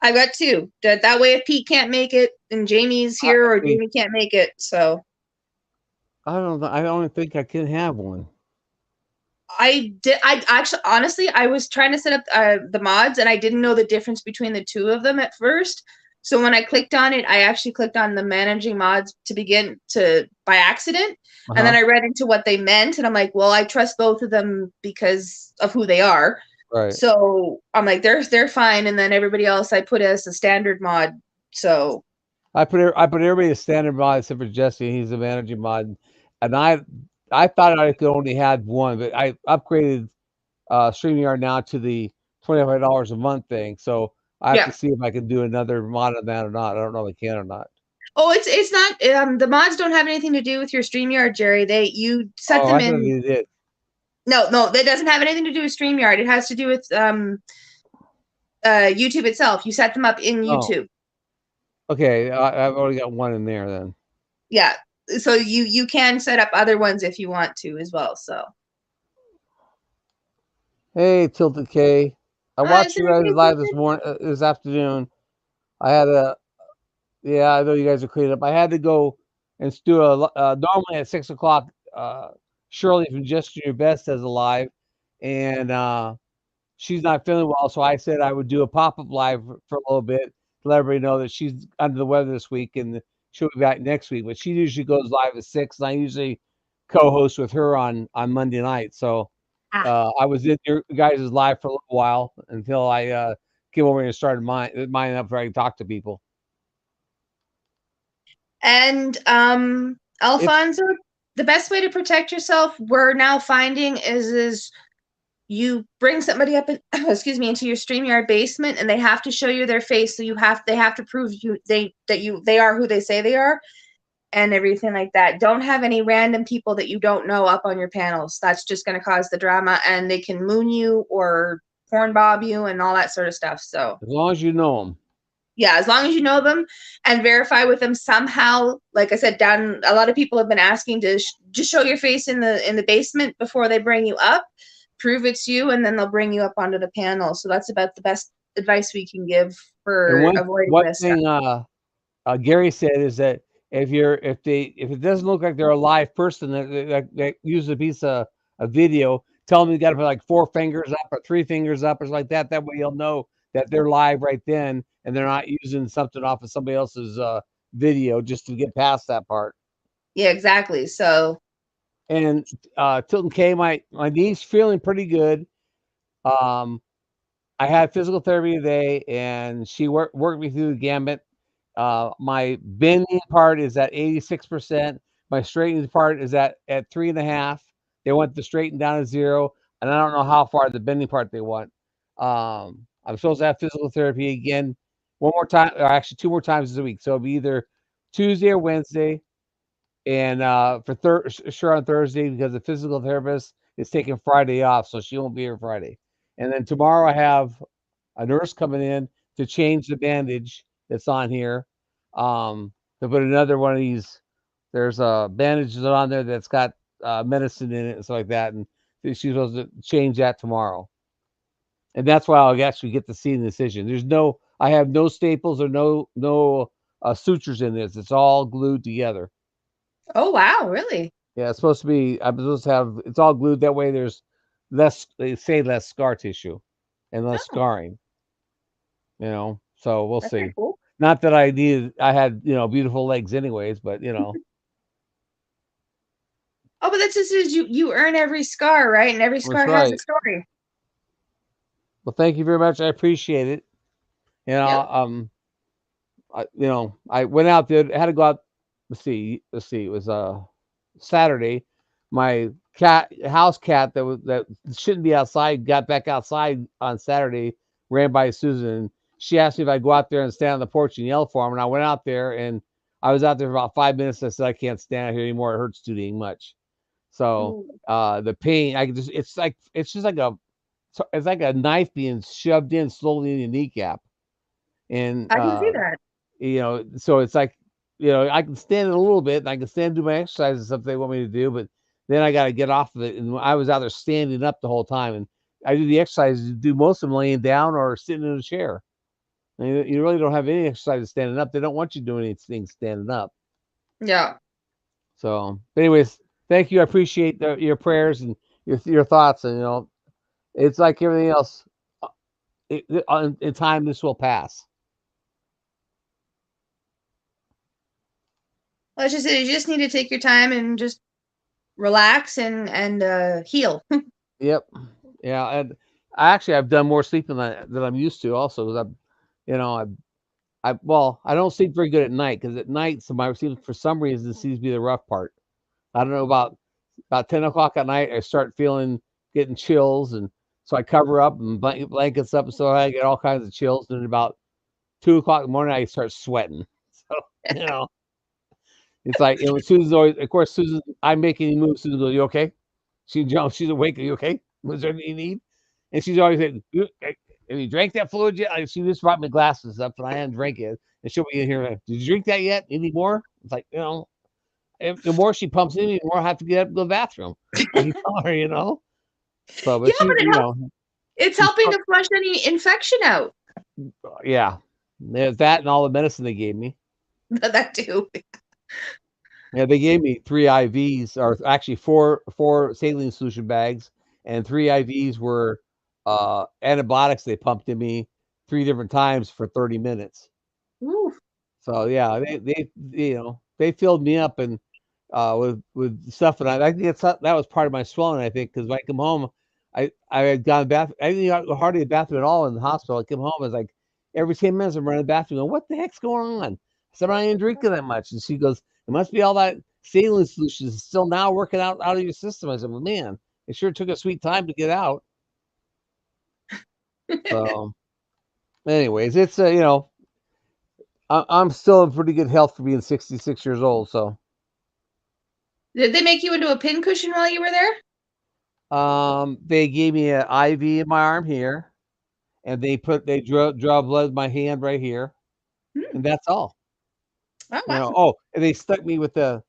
I've got two. That way, if Pete can't make it and Jamie's here, or Jamie can't make it, so. I don't know. I don't think I can have one. I actually, honestly, I was trying to set up the mods, and I didn't know the difference between the two of them at first. So when I clicked on it, I actually clicked on the managing mods by accident. And then I read into what they meant, and I'm like, well, I trust both of them because of who they are. Right. So I'm like, they're fine. And then everybody else I put as a standard mod. So I put everybody as standard mod except for Jesse. He's a managing mod, and I thought I could only have one, but I upgraded StreamYard now to the $25 a month thing. So I have to see if I can do another mod on that or not. I don't know if I can or not. Oh, it's not. The mods don't have anything to do with your StreamYard, Jerry. You set them in. You did. No, that doesn't have anything to do with StreamYard. It has to do with YouTube itself. You set them up in YouTube. Okay, I've already got one in there then. Yeah, so you can set up other ones if you want to as well. So. Hey, Tilted K. I watched you guys live this afternoon. I had I know you guys are cleaning up. I had to go and do normally at 6 o'clock. Shirley from Just Your Best as a live, and she's not feeling well, so I said I would do a pop-up live for a little bit to let everybody know that she's under the weather this week and she'll be back next week. But she usually goes live at 6, and I usually co-host with her on Monday night. So I was in your guys' live for a little while until I came over and started mine up where I can talk to people. And Alfonso, the best way to protect yourself, we're now finding is you bring somebody up into your StreamYard basement, and they have to show you their face. So they have to prove they are who they say they are, and everything like that. Don't have any random people that you don't know up on your panels. That's just going to cause the drama, and they can moon you or porn bob you and all that sort of stuff. So as long as you know them. Yeah, as long as you know them and verify with them somehow. Like I said, a lot of people have been asking to just show your face in the basement before they bring you up, prove it's you, and then they'll bring you up onto the panel. So that's about the best advice we can give for avoiding this. One thing Gary said is that if it doesn't look like they're a live person that uses a piece of video, tell them you got to put like 4 fingers up or 3 fingers up or something like that. That way you'll know that they're live right then, and they're not using something off of somebody else's video just to get past that part. Yeah, exactly. So, and Tilton K, my knee's feeling pretty good. I had physical therapy today, and she worked me through the gambit. My bending part is at 86%. My straightening part is at 3.5. They want the straighten down to 0, and I don't know how far the bending part they want. I'm supposed to have physical therapy again one more time, or actually 2 more times this week. So it'll be either Tuesday or Wednesday, and for sure on Thursday, because the physical therapist is taking Friday off, so she won't be here Friday. And then tomorrow I have a nurse coming in to change the bandage that's on here, to put another one of these. There's bandages on there that's got medicine in it and stuff like that, and she's supposed to change that tomorrow. And that's why I'll actually get to see the incision. I have no staples or no sutures in this. It's all glued together. Oh wow, really? Yeah, it's supposed to be. I'm supposed to have. It's all glued. That way, there's less. They say less scar tissue, and less scarring. So we'll That's see. Cool. Not that I had beautiful legs anyways, but Oh, but that's just you earn every scar, right? And every scar has a story. Well, thank you very much. I appreciate it. I went out there. I had to go out. Let's see. It was Saturday. My house cat that shouldn't be outside got back outside on Saturday. Ran by Susan. She asked me if I'd go out there and stand on the porch and yell for him. And I went out there, and I was out there for about 5 minutes. I said I can't stand out here anymore. It hurts too dang much. So the pain, it's like a knife being shoved in slowly in your kneecap. And I can see that. So it's like, I can stand it a little bit, and I can stand and do my exercises if they want me to do, but then I got to get off of it. And I was out there standing up the whole time, and I do the exercises, do most of them laying down or sitting in a chair. And you really don't have any exercises standing up. They don't want you doing anything standing up. Yeah. So, anyways, thank you. I appreciate your prayers and your thoughts. And it's like everything else. In time, this will pass. Let's just say you just need to take your time and just relax and heal. Yep. Yeah, and I've done more sleeping than I'm used to. Also, because I don't sleep very good at night, because at night, for some reason, it seems to be the rough part. I don't know, about 10 o'clock at night, I start getting chills, and so I cover up and blankets up, so I get all kinds of chills. And about 2 o'clock in the morning, I start sweating. So it's like Susan's always, of course, Susan. I make any move, Susan goes, "You okay?" She jumps. She's awake. "Are you okay? Was there anything you need?" And she's always saying, "Have you drank that fluid yet?" She just brought my glasses up, and I hadn't drank it. And she'll be in here. "Did you drink that yet? Any more?" It's like, the more she pumps in, the more I have to get up to the bathroom. So, but it's helping to flush any infection out. Yeah, there's that and all the medicine they gave me. That too. Yeah, they gave me 3 IVs, or actually four saline solution bags, and 3 IVs were antibiotics they pumped in me 3 different times for 30 minutes. Ooh. So yeah, they filled me up and with stuff, and I think that was part of my swelling. I think, because when I come home, I had gone bath. I didn't hardly a bathroom at all in the hospital. I came home, I was like, every 10 minutes I'm running the bathroom, going, "What the heck's going on?" I said, "I ain't drinking that much," and she goes, "It must be all that saline solution is still now working out of your system." I said, "Well, man, it sure took a sweet time to get out." So, anyways, it's I'm still in pretty good health for being 66 years old. So, did they make you into a pincushion while you were there? They gave me an IV in my arm here, and they draw blood in my hand right here, and that's all. Oh, wow. And they stuck me with the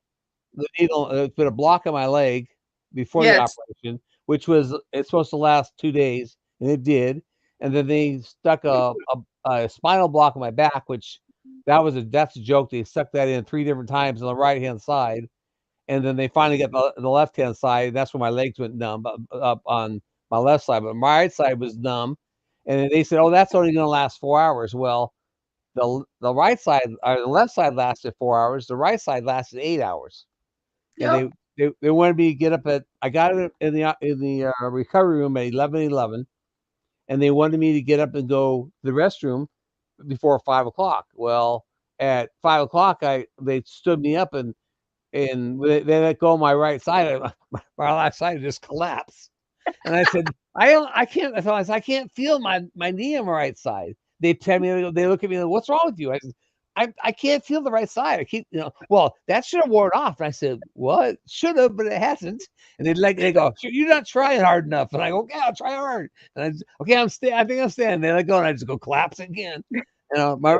needle, put a block on my leg before the operation, which it's supposed to last 2 days, and it did. And then they stuck a spinal block on my back, which that's a joke. They stuck that in 3 different times on the right hand side, and then they finally got the left hand side. And that's where my legs went numb up on my left side, but my right side was numb. And then they said, "Oh, that's only going to last 4 hours." Well, the right side or the left side lasted 4 hours. The right side lasted 8 hours. And they wanted me to get up I got it in the recovery room at 11:11, and they wanted me to get up and go to the restroom before 5 o'clock. Well, at 5 o'clock, they stood me up, and they let go of my right side. My left side just collapsed. And I said, I can't. I can't feel my knee on my right side. They tell me, they look at me like, "What's wrong with you?" I said, I can't feel the right side. I keep, well, that should have worn off. And I said, "Well, it should have, but it hasn't." And they go, "You're not trying hard enough." And I go, "Okay, I'll try hard." And I think I'm standing. They let go, and I just go collapse again. My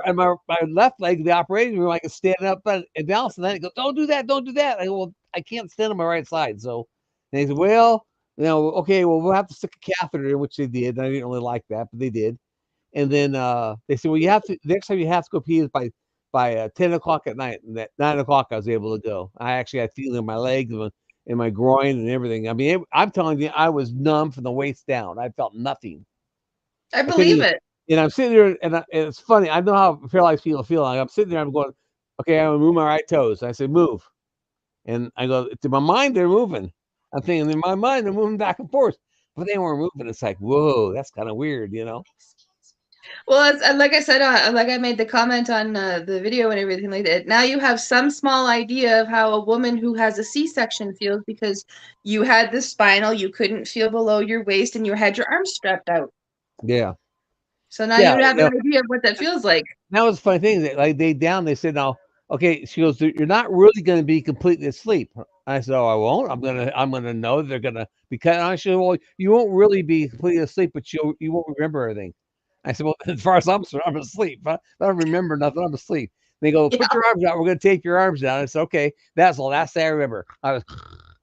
left leg, the operating room, I can stand up and balance. And then they go, "Don't do that, don't do that." I go, "Well, I can't stand on my right side." So they said, "Well, okay, well, we'll have to stick a catheter in," which they did. And I didn't really like that, but they did. And then they said, "Well, you have to, next time you have to go pee is by 10 o'clock at night." And at 9 o'clock, I was able to go. I actually had feeling in my legs and my groin and everything. I mean, I'm telling you, I was numb from the waist down. I felt nothing. I believe it. And I'm sitting there, and it's funny. I know how paralyzed people feel. I'm sitting there, I'm going, "Okay, I'm going to move my right toes." I said, "Move." And I go, to my mind, they're moving. I'm thinking, in my mind, they're moving back and forth. But they weren't moving. It's like, whoa, that's kind of weird, Well, like I said, like I made the comment on the video and everything like that. Now you have some small idea of how a woman who has a C-section feels, because you had the spinal, you couldn't feel below your waist, and you had your arms strapped out. Yeah. So now you have an idea of what that feels like. That was the funny thing. They said, "Now, okay," she goes, "You're not really going to be completely asleep." I said, "Oh, I won't. I'm gonna know they're gonna be cut." I said, "Well, you won't really be completely asleep, but you won't remember everything." I said, "Well, as far as I'm concerned, I'm asleep. I don't remember nothing. I'm asleep." They go, "Put your arms out. We're going to take your arms down." I said, "Okay, that's the last thing I remember." I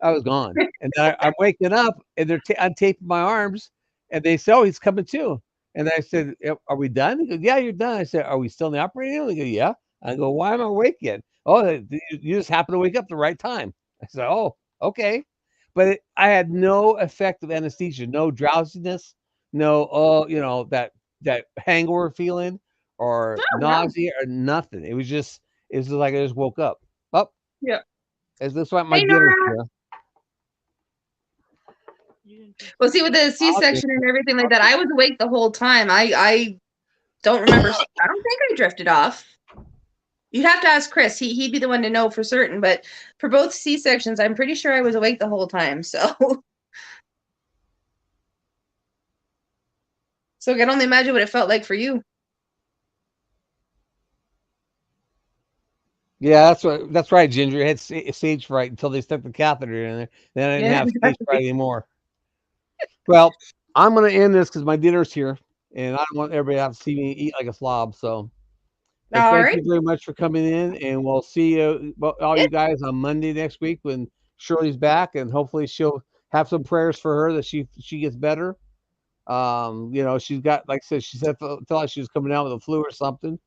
was gone, and then I'm waking up, and they're untaping my arms, And they said, "Oh, he's coming too." And I said, "Are we done?" He goes, "Yeah, you're done." I said, "Are we still in the operating room?" They go, "Yeah." I go, "Why am I awake yet?" "Oh, you just happen to wake up the right time." I said, "Oh, okay." But I had no effect of anesthesia, no drowsiness, no, that hangover feeling or Oh, wow. nausea or nothing. It was just like I just woke up. Oh, Yeah. is this what my Hey, dinner's Nora. here? Well, see, with the C-section and everything like that, I was awake the whole time. I don't remember. I don't think I drifted off. You'd have to ask Chris. He'd be the one to know for certain. But for both C-sections, I'm pretty sure I was awake the whole time. So I can only imagine what it felt like for you. Yeah, that's right, Ginger. I had stage fright until they stuck the catheter in there. Then I didn't have stage fright anymore. Well, I'm going to end this because my dinner's here, and I don't want everybody to have to see me eat like a slob. So, thank you very much for coming in, and we'll see all you guys on Monday next week when Shirley's back, and hopefully she'll have some prayers for her that she gets better. She's got, like I said, she said felt like she was coming out with a flu or something.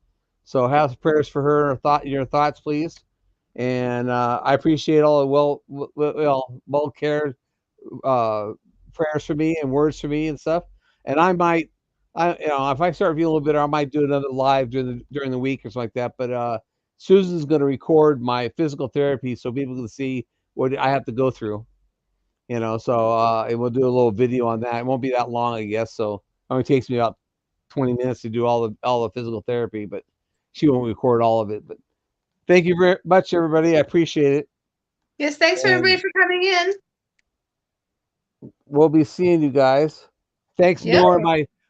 So have prayers for her. Your thoughts, please. And I appreciate all the well cared prayers for me and words for me and stuff. And if I start feeling a little better, I might do another live during the week or something like that. But Susan's going to record my physical therapy so people can see what I have to go through. So and we'll do a little video on that. It won't be that long, I guess. So it only takes me about 20 minutes to do all the physical therapy, but she won't record all of it. But thank you very much, everybody. I appreciate it. Yes, thanks for everybody for coming in. We'll be seeing you guys. Thanks, Nora,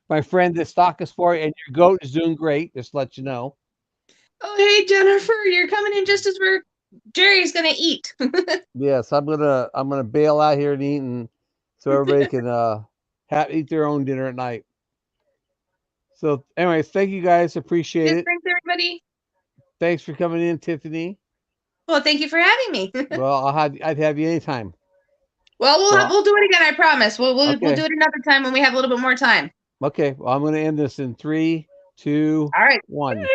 my friend that stalked us for you, and your goat is doing great. Just to let you know. Oh, hey, Jennifer, you're coming in just as Jerry's gonna eat. Yes, I'm gonna bail out here and eat, and so everybody can eat their own dinner at night. So, anyways, thank you guys. Appreciate it. Thanks, everybody. Thanks for coming in, Tiffany. Well, thank you for having me. Well, I'd have you anytime. Well, we'll do it again. I promise. We'll do it another time when we have a little bit more time. Okay. Well, I'm going to end this in 3, 2, 1.